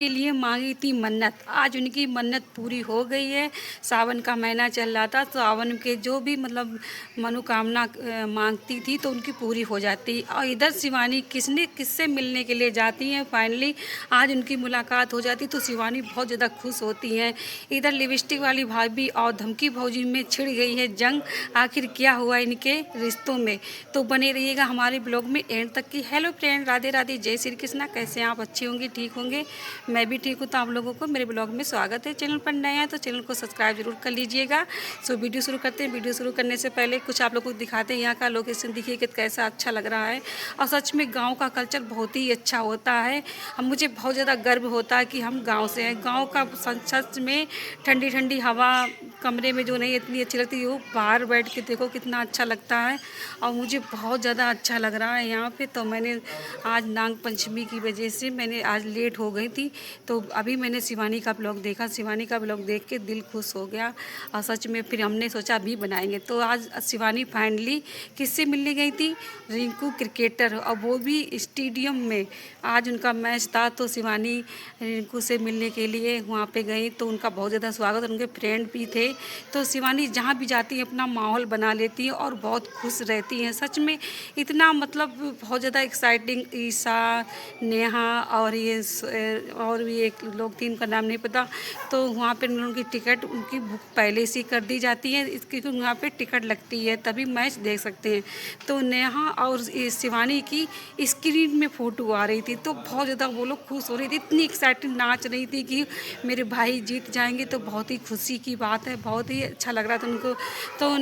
के लिए मांगी थी मन्नत, आज उनकी मन्नत पूरी हो गई है। सावन का महीना चल रहा था, सावन के जो भी मतलब मनोकामना मांगती थी तो उनकी पूरी हो जाती। और इधर शिवानी किससे मिलने के लिए जाती हैं, फाइनली आज उनकी मुलाकात हो जाती तो शिवानी बहुत ज़्यादा खुश होती हैं। इधर लिपस्टिक वाली भाभी और धमकी भौजी में छिड़ गई है जंग। आखिर क्या हुआ इनके रिश्तों में, तो बने रहिएगा हमारे ब्लॉग में एंड तक की। हेलो फ्रेंड, राधे राधे, जय श्री कृष्णा। कैसे हैं आप? अच्छे होंगे, ठीक होंगे। मैं भी ठीक हूँ। तो आप लोगों को मेरे ब्लॉग में स्वागत है। चैनल पर नए हैं तो चैनल को सब्सक्राइब जरूर कर लीजिएगा। सो वीडियो शुरू करते हैं। वीडियो शुरू करने से पहले कुछ आप लोगों को दिखाते हैं यहाँ का लोकेशन, देखिए कि कैसा अच्छा लग रहा है। और सच में गाँव का कल्चर बहुत ही अच्छा होता है। हम मुझे बहुत ज़्यादा गर्व होता है कि हम गाँव से हैं। गाँव का सच में ठंडी ठंडी हवा कमरे में जो नहीं इतनी अच्छी लगती, वो बाहर बैठ के देखो कितना अच्छा लगता है। और मुझे बहुत ज़्यादा अच्छा लग रहा है यहाँ पे। तो मैंने आज नाग पंचमी की वजह से मैंने आज लेट हो गई थी, तो अभी मैंने शिवानी का ब्लॉग देखा। शिवानी का ब्लॉग देख के दिल खुश हो गया। और सच में फिर हमने सोचा अभी बनाएंगे। तो आज शिवानी फाइनली किससे मिलने गई थी? रिंकू क्रिकेटर, और वो भी स्टेडियम में। आज उनका मैच था तो शिवानी रिंकू से मिलने के लिए वहाँ पे गई, तो उनका बहुत ज़्यादा स्वागत। उनके फ्रेंड भी थे। तो शिवानी जहाँ भी जाती है अपना माहौल बना लेती है और बहुत खुश रहती हैं। सच में इतना मतलब बहुत ज़्यादा एक्साइटिंग। ईशा, नेहा और ये और भी एक लोग, तीन का नाम नहीं पता। तो वहाँ पे उनकी टिकट उनकी बुक पहले से कर दी जाती है, क्योंकि वहाँ पे टिकट लगती है तभी मैच देख सकते हैं। तो नेहा और शिवानी की स्क्रीन में फ़ोटो आ रही थी, तो बहुत ज़्यादा वो लोग खुश हो रही थी, इतनी एक्साइटेड नाच रही थी कि मेरे भाई जीत जाएंगे। तो बहुत ही खुशी की बात है, बहुत ही अच्छा लग रहा था उनको। तो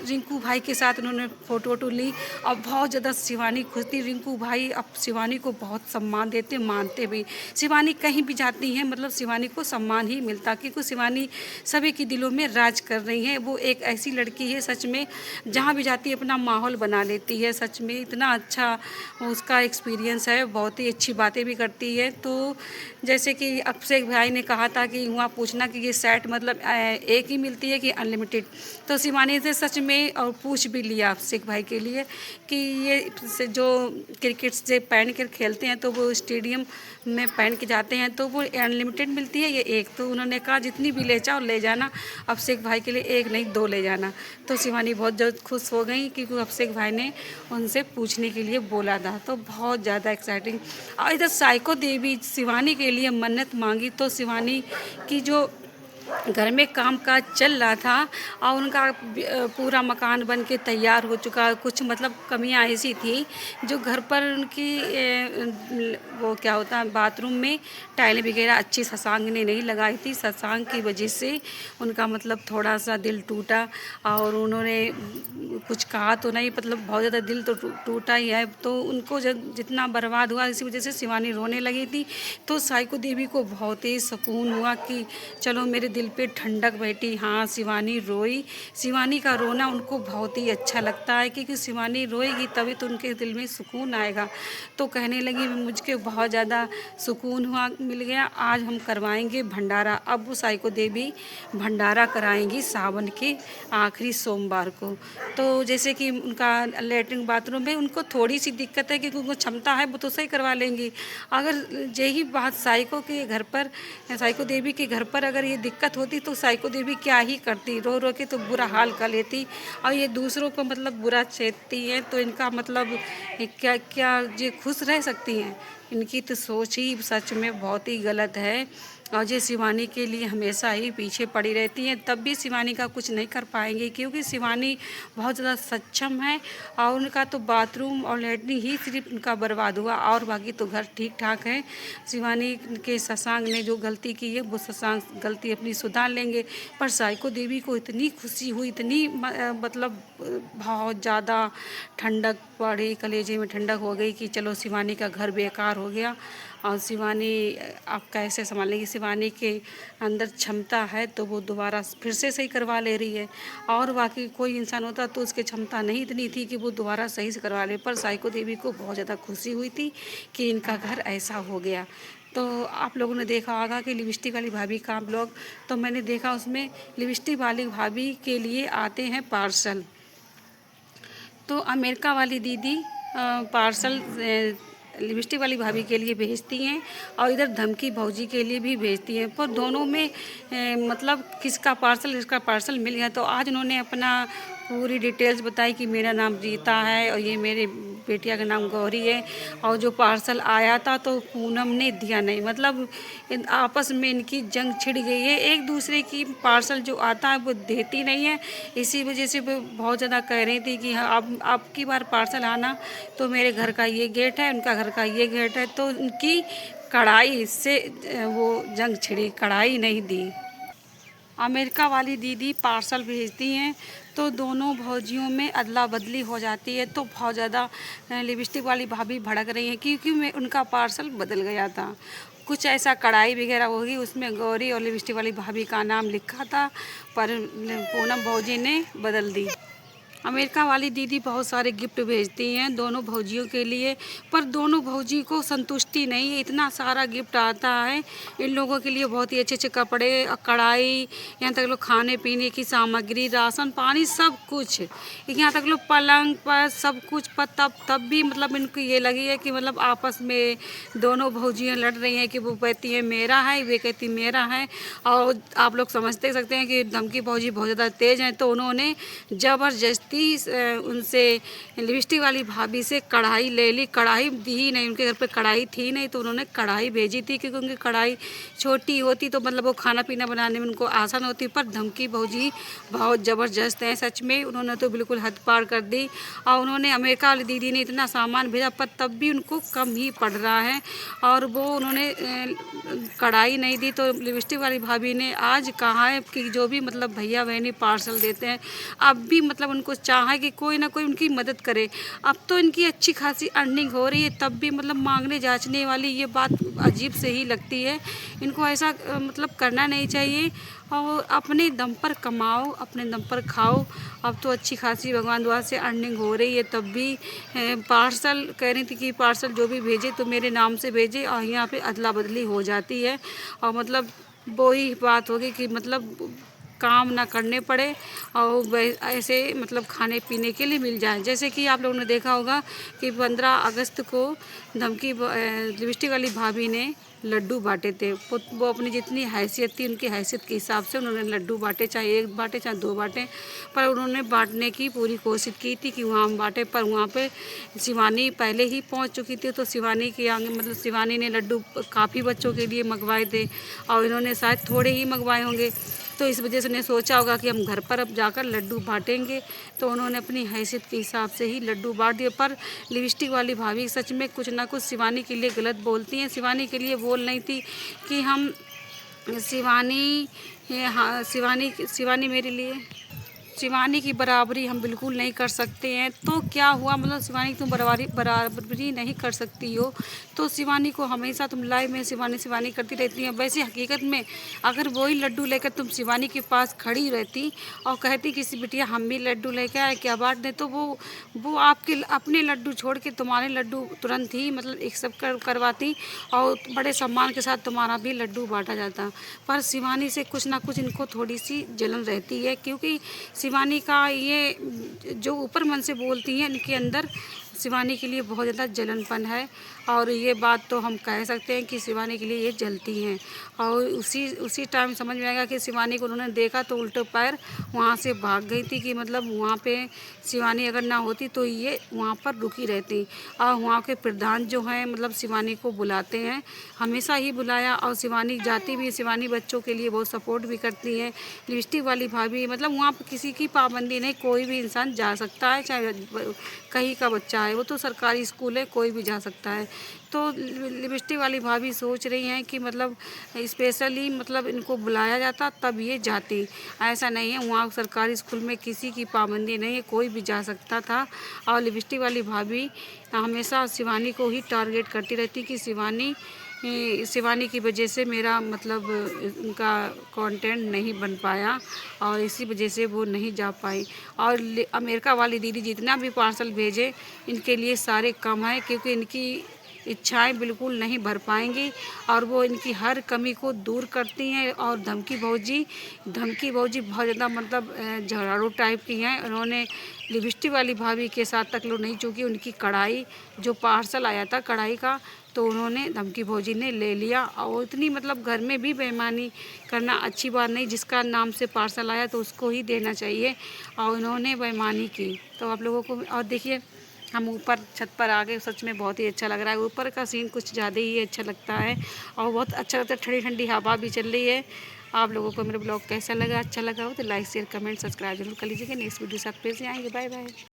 रिंकू भाई के साथ उन्होंने फ़ोटो वोटो ली और बहुत ज़्यादा शिवानी खुश थी। रिंकू भाई अब शिवानी को बहुत सम्मान देते, मानते भी। शिवानी कहीं भी जाती हैं मतलब शिवानी को सम्मान ही मिलता, क्योंकि शिवानी सभी के दिलों में राज कर रही हैं। वो एक ऐसी लड़की है सच में, जहाँ भी जाती है अपना माहौल बना लेती है। सच में इतना अच्छा उसका एक्सपीरियंस है, बहुत ही अच्छी बातें भी करती है। तो जैसे कि अभिषेक भाई ने कहा था कि वहाँ पूछना कि ये सेट मतलब एक ही मिलती है कि अनलिमिटेड। तो शिवानी से सच में और पूछ भी लिया अभिषेक भाई के लिए कि ये जो क्रिकेट से पहन कर खेलते हैं तो वो स्टेडियम में पहन के जाते हैं तो वो अनलिमिटेड मिलती है ये एक। तो उन्होंने कहा जितनी भी ले जाओ ले जाना, अभिषेक भाई के लिए एक नहीं दो ले जाना। तो शिवानी बहुत जल्द खुश हो गई क्योंकि अभिषेक भाई ने उनसे पूछने के लिए बोला था। तो बहुत ज़्यादा एक्साइटिंग। और इधर साइको देवी शिवानी के लिए मन्नत मांगी, तो शिवानी की जो घर में काम काज चल रहा था और उनका पूरा मकान बन के तैयार हो चुका। कुछ मतलब कमियां ऐसी थी जो घर पर उनकी वो क्या होता है, बाथरूम में टाइलें वगैरह अच्छी शशांक ने नहीं लगाई थी। शशांक की वजह से उनका मतलब थोड़ा सा दिल टूटा और उन्होंने कुछ कहा तो नहीं, मतलब बहुत ज़्यादा दिल तो टूटा ही है। तो उनको जब जितना बर्बाद हुआ इसी वजह से शिवानी रोने लगी थी। तो साइको देवी को बहुत ही सुकून हुआ कि चलो मेरे दिल पे ठंडक बैठी। हाँ, शिवानी रोई। शिवानी का रोना उनको बहुत ही अच्छा लगता है, क्योंकि शिवानी रोएगी तभी तो उनके दिल में सुकून आएगा। तो कहने लगी मुझे बहुत ज़्यादा सुकून हुआ, मिल गया। आज हम करवाएंगे भंडारा। अब वो साइको देवी भंडारा कराएंगी सावन के आखिरी सोमवार को। तो जैसे कि उनका लेटरिन बाथरूम में उनको थोड़ी सी दिक्कत है, क्योंकि उनको क्षमता है, वो तो सही करवा लेंगी। अगर यही बात साइको के घर पर, साइको देवी के घर पर अगर ये दिक्कत होती तो साइको देवी क्या ही करती, रो रो के तो बुरा हाल कर लेती। और ये दूसरों को मतलब बुरा चेतती हैं, तो इनका मतलब क्या क्या ये खुश रह सकती हैं? इनकी तो सोच ही सच में बहुत ही गलत है। और ये शिवानी के लिए हमेशा ही पीछे पड़ी रहती हैं, तब भी शिवानी का कुछ नहीं कर पाएंगे, क्योंकि शिवानी बहुत ज़्यादा सक्षम है। और उनका तो बाथरूम और लेटरिन ही सिर्फ उनका बर्बाद हुआ, और बाकी तो घर ठीक ठाक है। शिवानी के शशांक ने जो गलती की है वो शशांक गलती अपनी सुधार लेंगे। पर साइको देवी को इतनी खुशी हुई, इतनी मतलब बहुत ज़्यादा ठंडक पड़ी, कलेजे में ठंडक हो गई कि चलो शिवानी का घर बेकार हो गया। और शिवानी आप कैसे संभालेंगी? शिवानी के अंदर क्षमता है तो वो दोबारा फिर से सही करवा ले रही है। और बाकी कोई इंसान होता तो उसकी क्षमता नहीं इतनी थी कि वो दोबारा सही से करवा ले। पर साइको देवी को बहुत ज़्यादा खुशी हुई थी कि इनका घर ऐसा हो गया। तो आप लोगों ने देखा होगा कि लिपस्टिक वाली भाभी का ब्लॉग, तो मैंने देखा उसमें लिपस्टिक वाली भाभी के लिए आते हैं पार्सल। तो अमेरिका वाली दीदी पार्सल लिपस्टिक वाली भाभी के लिए भेजती हैं और इधर धमकी भौजी के लिए भी भेजती हैं। पर दोनों में मतलब किसका पार्सल मिल गया। तो आज उन्होंने अपना पूरी डिटेल्स बताई कि मेरा नाम रीता है और ये मेरे बेटिया का नाम गौरी है, और जो पार्सल आया था तो पूनम ने दिया नहीं। मतलब आपस में इनकी जंग छिड़ गई है, एक दूसरे की पार्सल जो आता है वो देती नहीं है। इसी वजह से वो बहुत ज़्यादा कह रही थी कि हाँ अब की बार पार्सल आना तो मेरे घर का ये गेट है, उनका घर का ये गेट है। तो उनकी कड़ाई से वो जंग छिड़ी, कड़ाई नहीं दी। अमेरिका वाली दीदी पार्सल भेजती हैं तो दोनों भौजियों में अदला बदली हो जाती है। तो बहुत ज़्यादा लिपस्टिक वाली भाभी भड़क रही हैं क्योंकि मैं उनका पार्सल बदल गया था। कुछ ऐसा कढ़ाई वगैरह होगी, उसमें गौरी और लिपस्टिक वाली भाभी का नाम लिखा था, पर पूनम भौजी ने बदल दी। अमेरिका वाली दीदी बहुत सारे गिफ्ट भेजती हैं दोनों भौजियों के लिए, पर दोनों भौजी को संतुष्टि नहीं है। इतना सारा गिफ्ट आता है इन लोगों के लिए, बहुत ही अच्छे अच्छे कपड़े, कढ़ाई, यहाँ तक लोग खाने पीने की सामग्री, राशन पानी, सब कुछ, यहाँ तक लोग पलंग पर सब कुछ पर। तब भी मतलब इनको ये लगी है कि मतलब आपस में दोनों भौजियाँ लड़ रही हैं कि वो कहती है मेरा है, वे कहती मेरा है। और आप लोग समझते सकते हैं कि धमकी भौजी बहुत ज़्यादा तेज़ हैं। तो उन्होंने ज़बरदस्ती उनसे लिपस्टिक वाली भाभी से कढ़ाई ले ली। कढ़ाई दी ही नहीं, उनके घर पे कढ़ाई थी नहीं, तो उन्होंने कढ़ाई भेजी थी क्योंकि उनकी कढ़ाई छोटी होती तो मतलब वो खाना पीना बनाने में उनको आसान होती। पर धमकी भौजी बहुत ज़बरदस्त हैं, सच में उन्होंने तो बिल्कुल हद पार कर दी। और उन्होंने अमेरिका वाली दीदी ने इतना सामान भेजा पर तब भी उनको कम ही पड़ रहा है, और वो उन्होंने कढ़ाई नहीं दी। तो लिपस्टिक वाली भाभी ने आज कहा है कि जो भी मतलब भैया बहनी पार्सल देते हैं, अब भी मतलब उनको चाहा कि कोई ना कोई उनकी मदद करे। अब तो इनकी अच्छी खासी अर्निंग हो रही है, तब भी मतलब मांगने जांचने वाली ये बात अजीब से ही लगती है। इनको ऐसा मतलब करना नहीं चाहिए, और अपने दम पर कमाओ, अपने दम पर खाओ। अब तो अच्छी खासी भगवान दुआ से अर्निंग हो रही है, तब भी पार्सल कह रही थी कि पार्सल जो भी भेजे तो मेरे नाम से भेजे, और यहाँ पे अदला बदली हो जाती है। और मतलब वही बात होगी कि मतलब काम ना करने पड़े और ऐसे मतलब खाने पीने के लिए मिल जाए। जैसे कि आप लोगों ने देखा होगा कि 15 अगस्त को धमकी लिपस्टिक वाली भाभी ने लड्डू बांटे थे। वो अपनी जितनी हैसियत थी उनकी हैसियत के हिसाब से उन्होंने लड्डू बांटे, चाहे एक बांटे चाहे दो बांटे, पर उन्होंने बांटने की पूरी कोशिश की थी कि वहाँ हम बांटे। पर वहाँ पे शिवानी पहले ही पहुँच चुकी थी, तो शिवानी के आगे मतलब शिवानी ने लड्डू काफ़ी बच्चों के लिए मंगवाए थे और इन्होंने शायद थोड़े ही मंगवाए होंगे। तो इस वजह से उन्हें सोचा होगा कि हम घर पर अब जाकर लड्डू बांटेंगे, तो उन्होंने अपनी हैसियत के हिसाब से ही लड्डू बांट दिए। पर लिपस्टिक वाली भाभी सच में कुछ ना कुछ शिवानी के लिए गलत बोलती हैं। शिवानी के लिए बोल रही थी कि हम शिवानी, हाँ शिवानी मेरे लिए शिवानी की बराबरी हम बिल्कुल नहीं कर सकते हैं। तो क्या हुआ, मतलब शिवानी तुम बराबरी नहीं कर सकती हो तो शिवानी को हमेशा तुम लाइव में शिवानी करती रहती हैं। वैसे हकीकत में अगर वही लड्डू लेकर तुम शिवानी के पास खड़ी रहती और कहती कि बिटिया हम भी लड्डू लेकर आए क्या बांट दें, तो वो आपके अपने लड्डू छोड़ के तुम्हारे लड्डू तुरंत ही मतलब एक सब करवाती और बड़े सम्मान के साथ तुम्हारा भी लड्डू बांटा जाता। पर शिवानी से कुछ ना कुछ इनको थोड़ी सी जलन रहती है, क्योंकि शिवानी का ये जो ऊपर मन से बोलती हैं इनके अंदर शिवानी के लिए बहुत ज़्यादा जलनपन है। और ये बात तो हम कह सकते हैं कि शिवानी के लिए ये जलती हैं। और उसी टाइम समझ में आएगा कि शिवानी को उन्होंने देखा तो उल्टे पैर वहाँ से भाग गई थी, कि मतलब वहाँ पे शिवानी अगर ना होती तो ये वहाँ पर रुकी रहती। और वहाँ के प्रधान जो हैं मतलब शिवानी को बुलाते हैं, हमेशा ही बुलाया, और शिवानी जाती भी, शिवानी बच्चों के लिए बहुत सपोर्ट भी करती हैं। लिपस्टिक वाली भाभी मतलब वहाँ पर किसी की पाबंदी नहीं, कोई भी इंसान जा सकता है, चाहे कहीं का बच्चा है, वो तो सरकारी स्कूल है, कोई भी जा सकता है। तो लिपस्टिक वाली भाभी सोच रही हैं कि मतलब स्पेशली मतलब इनको बुलाया जाता तब ये जाती, ऐसा नहीं है। वहाँ सरकारी स्कूल में किसी की पाबंदी नहीं है, कोई भी जा सकता था। और लिपस्टिक वाली भाभी हमेशा शिवानी को ही टारगेट करती रहती कि शिवानी की वजह से मेरा मतलब उनका कंटेंट नहीं बन पाया और इसी वजह से वो नहीं जा पाई। और अमेरिका वाली दीदी जितना भी पार्सल भेजे इनके लिए सारे कम है, क्योंकि इच्छाएं बिल्कुल नहीं भर पाएंगी और वो इनकी हर कमी को दूर करती हैं। और धमकी भौजी बहुत ज़्यादा मतलब झाड़ू टाइप की हैं। उन्होंने लिपस्टिक वाली भाभी के साथ तक लो नहीं चूकी। उनकी कढ़ाई जो पार्सल आया था कढ़ाई का, तो उन्होंने धमकी भौजी ने ले लिया। और इतनी मतलब घर में भी बेईमानी करना अच्छी बात नहीं। जिसका नाम से पार्सल आया तो उसको ही देना चाहिए, और उन्होंने बेईमानी की। तो आप लोगों को और देखिए, हम ऊपर छत पर आ गए। सच में बहुत ही अच्छा लग रहा है। ऊपर का सीन कुछ ज़्यादा ही अच्छा लगता है और बहुत अच्छा लगता है। ठंडी ठंडी हवा भी चल रही है। आप लोगों को मेरा ब्लॉग कैसा लगा? अच्छा लगा हो तो लाइक शेयर कमेंट सब्सक्राइब जरूर कर लीजिएगा। नेक्स्ट वीडियो साथ फिर से आएंगे। Bye bye.